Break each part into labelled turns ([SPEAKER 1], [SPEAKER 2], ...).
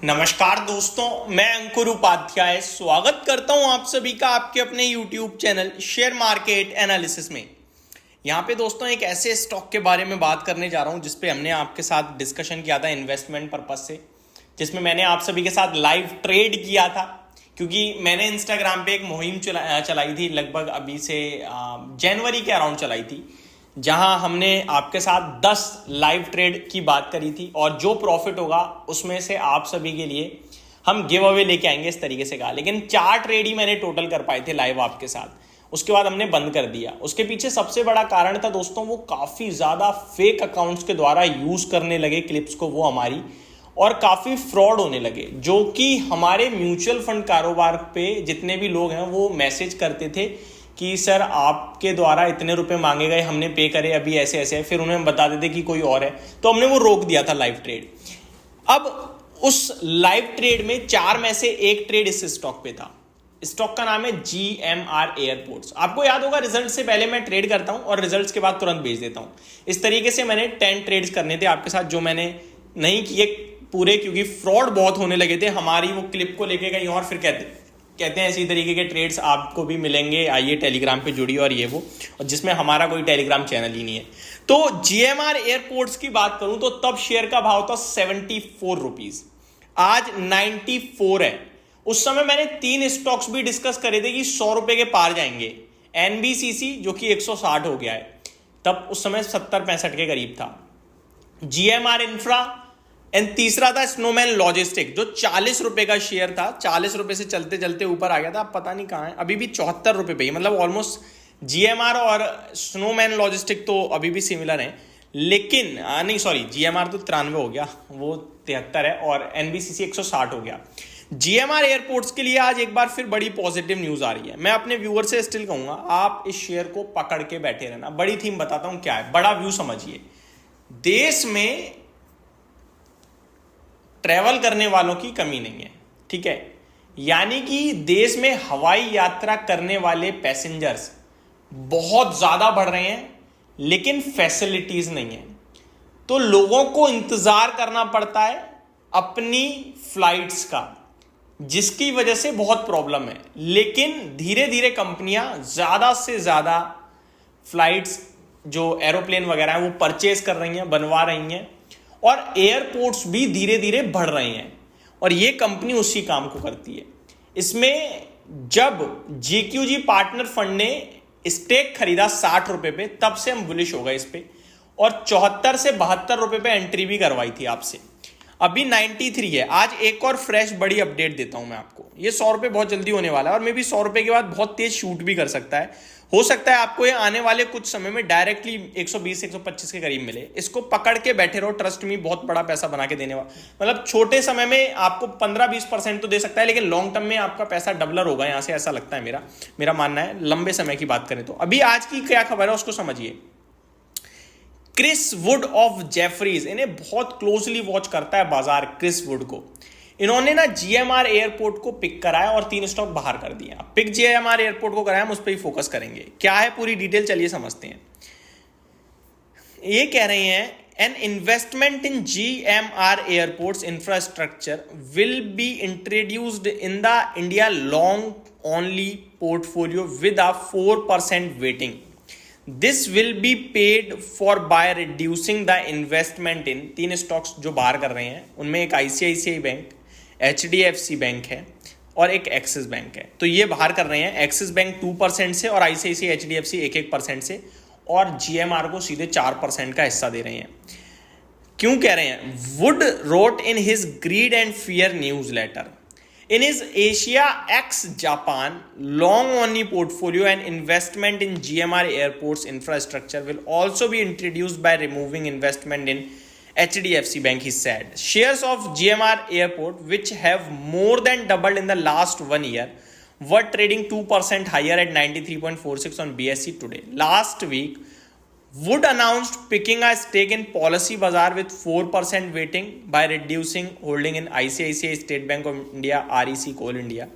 [SPEAKER 1] नमस्कार दोस्तों, मैं अंकुर उपाध्याय स्वागत करता हूं आप सभी का आपके अपने YouTube channel share market analysis में। यहां पे दोस्तों एक ऐसे स्टॉक के बारे में बात करने जा रहा हूं जिस पे हमने आपके साथ डिस्कशन किया था इन्वेस्टमेंट पर्पस से, जिसमें मैंने आप सभी के साथ लाइव ट्रेड किया था। क्योंकि मैंने इंस्टाग्राम पे एक मुहिम चलाई थी, लगभग अभी से जनवरी के अराउंड चलाई थी, जहां हमने आपके साथ 10 लाइव ट्रेड की बात करी थी और जो प्रॉफिट होगा उसमें से आप सभी के लिए हम गिव अवे लेके आएंगे, इस तरीके से कहा। लेकिन 4 ट्रेड ही मैंने टोटल कर पाए थे लाइव आपके साथ, उसके बाद हमने बंद कर दिया। उसके पीछे सबसे बड़ा कारण था दोस्तों, वो काफ़ी ज़्यादा फेक अकाउंट्स के द्वारा यूज़ करने लगे क्लिप्स को वो हमारी, और काफ़ी फ्रॉड होने लगे, जो कि हमारे म्यूचुअल फंड कारोबार पे जितने भी लोग हैं वो मैसेज करते थे कि सर आपके द्वारा इतने रुपए मांगे गए, हमने पे करे, अभी ऐसे ऐसे है। फिर उन्हें बता देते कि कोई और है, तो हमने वो रोक दिया था लाइव ट्रेड। अब उस लाइव ट्रेड में 4 में से एक ट्रेड इस स्टॉक पे था। स्टॉक का नाम है GMR एयरपोर्ट्स। आपको याद होगा, रिजल्ट से पहले मैं ट्रेड करता हूं और रिजल्ट्स के बाद तुरंत बेच देता हूं। इस तरीके से मैंने 10 ट्रेड्स करने थे आपके साथ, जो मैंने नहीं किए पूरे, क्योंकि फ्रॉड बहुत होने लगे थे। हमारी वो क्लिप को लेके कहीं और फिर कहते हैं इसी तरीके के ट्रेड्स आपको भी मिलेंगे, आइए टेलीग्राम पे जुड़िए और ये वो, और जिसमें हमारा कोई टेलीग्राम चैनल ही नहीं है। तो GMR एयरपोर्ट्स की बात करूं तो तब शेयर का भाव था 74 रुपीज, आज 94 है। उस समय मैंने 3 स्टॉक्स भी डिस्कस करे थे कि 100 रुपए के पार जाएंगे। NBCC जो कि 160 हो गया है, तब उस समय 70-65 के करीब था। GMR इंफ्रा एंड तीसरा था स्नोमैन लॉजिस्टिक, जो 40 रुपए का शेयर था। 40 रुपए से चलते चलते ऊपर आ गया था, अब पता नहीं कहाँ है, अभी भी 74 रुपए पे ही, मतलब ऑलमोस्ट GMR और स्नोमैन लॉजिस्टिक तो अभी भी सिमिलर हैं। लेकिन नहीं सॉरी, GMR तो 93 हो गया, वो 73 है, और NBCC 160 हो गया। GMR एयरपोर्ट्स के लिए आज एक बार फिर बड़ी पॉजिटिव न्यूज आ रही है। मैं अपने व्यूअर से स्टिल कहूंगा, आप इस शेयर को पकड़ के बैठे रहना। बड़ी थीम बताता हूं क्या है, बड़ा व्यू समझिए। देश में ट्रैवल करने वालों की कमी नहीं है, ठीक है, यानी कि देश में हवाई यात्रा करने वाले पैसेंजर्स बहुत ज्यादा बढ़ रहे हैं, लेकिन फैसिलिटीज नहीं है। तो लोगों को इंतजार करना पड़ता है अपनी फ्लाइट्स का, जिसकी वजह से बहुत प्रॉब्लम है। लेकिन धीरे धीरे कंपनियां ज्यादा से ज्यादा फ्लाइट्स, जो एरोप्लेन वगैरह है, वो परचेज कर रही हैं, बनवा रही हैं, और एयरपोर्ट्स भी धीरे धीरे बढ़ रहे हैं, और ये कंपनी उसी काम को करती है। इसमें जब JQG पार्टनर फंड ने स्टेक खरीदा 60 रुपए पे, तब से हम बुलिश हो गए इस पे, और 74 से 72 रुपए पे एंट्री भी करवाई थी आपसे। अभी 93 है। आज एक और फ्रेश बड़ी अपडेट देता हूं मैं आपको। ये 100 रुपए बहुत जल्दी होने वाला है, और मे भी 100 रुपए के बाद बहुत तेज शूट भी कर सकता है। हो सकता है आपको ये आने वाले कुछ समय में डायरेक्टली 120-125 के करीब मिले। इसको पकड़ के बैठे रहो, ट्रस्ट मी, बहुत बड़ा पैसा बना के देने वाला, मतलब छोटे समय में आपको 15-20% तो दे सकता है, लेकिन लॉन्ग टर्म में आपका पैसा डबलर होगा यहां से, ऐसा लगता है मेरा मानना है, लंबे समय की बात करें तो। अभी आज की क्या खबर है उसको समझिए। क्रिस वुड ऑफ जेफरीज, इन्हें बहुत क्लोजली वॉच करता है बाजार, क्रिस वुड को। इन्होंने ना GMR एयरपोर्ट को पिक कराया और 3 स्टॉक बाहर कर दिया। पिक GMR एयरपोर्ट को कराया, हम उस पर ही फोकस करेंगे। क्या है पूरी डिटेल, चलिए समझते हैं। ये कह रहे हैं, an investment in GMR airports infrastructure will be introduced in the India long only portfolio with a 4% waiting. This will be paid for by reducing the investment in. 3 stocks जो बाहर कर रहे हैं, उनमें एक ICICI बैंक, HDFC बैंक है और एक एक्सिस बैंक है। तो ये बाहर कर रहे हैं। एक्सिस बैंक 2% से और ICICI HDFC 1-1% से, और GMR को सीधे 4% का हिस्सा दे रहे हैं। क्यों कह रहे हैं? Would wrote in his greed and fear news letter, in his Asia ex Japan long only portfolio, and investment in GMR airports infrastructure will also be introduced by removing investment in HDFC Bank, he said. Shares of GMR airport, which have more than doubled in the last 1 year, were trading 2% higher at 93.46 on BSE today. Last week, Wood announced picking a stake in Policy Bazaar with 4% weighting by reducing holding in ICICI, State Bank of India, REC, Coal India.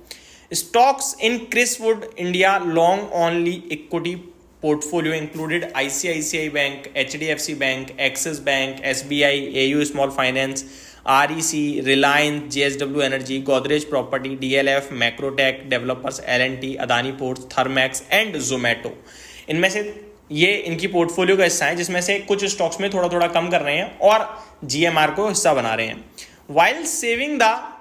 [SPEAKER 1] Stocks in Chris Wood India long only equity portfolio included ICICI Bank, HDFC Bank, Axis Bank, SBI, AU Small Finance, REC, Reliance, JSW energy, Godrej property, DLF, Macrotech developers, L&T, Adani ports, Thermax and Zomato. इनमें से ये इनकी portfolio का हिस्सा है, जिसमें से कुछ स्टॉक्स में थोड़ा थोड़ा कम कर रहे हैं और GMR को हिस्सा बना रहे हैं। While saving the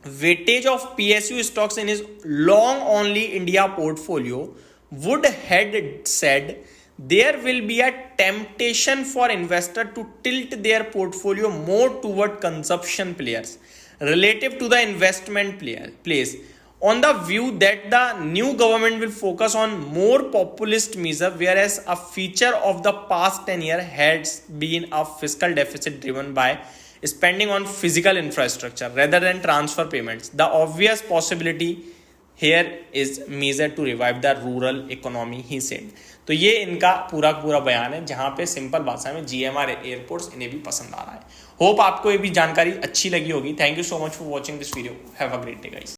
[SPEAKER 1] weightage of PSU stocks in his long only India portfolio, Wood had said there will be a temptation for investor to tilt their portfolio more toward consumption players relative to the investment plays, on the view that the new government will focus on more populist measures, whereas a feature of the past 10 years has been a fiscal deficit driven by spending on physical infrastructure rather than transfer payments. The obvious possibility here is measure to revive the rural economy, he said. तो ये इनका पूरा पूरा बयान है, जहां पे simple भाषा में GMR एयरपोर्ट्स इन्हें भी पसंद आ रहा है। होप आपको ये भी जानकारी अच्छी लगी होगी। Thank you so much for watching this video. Have a great day guys.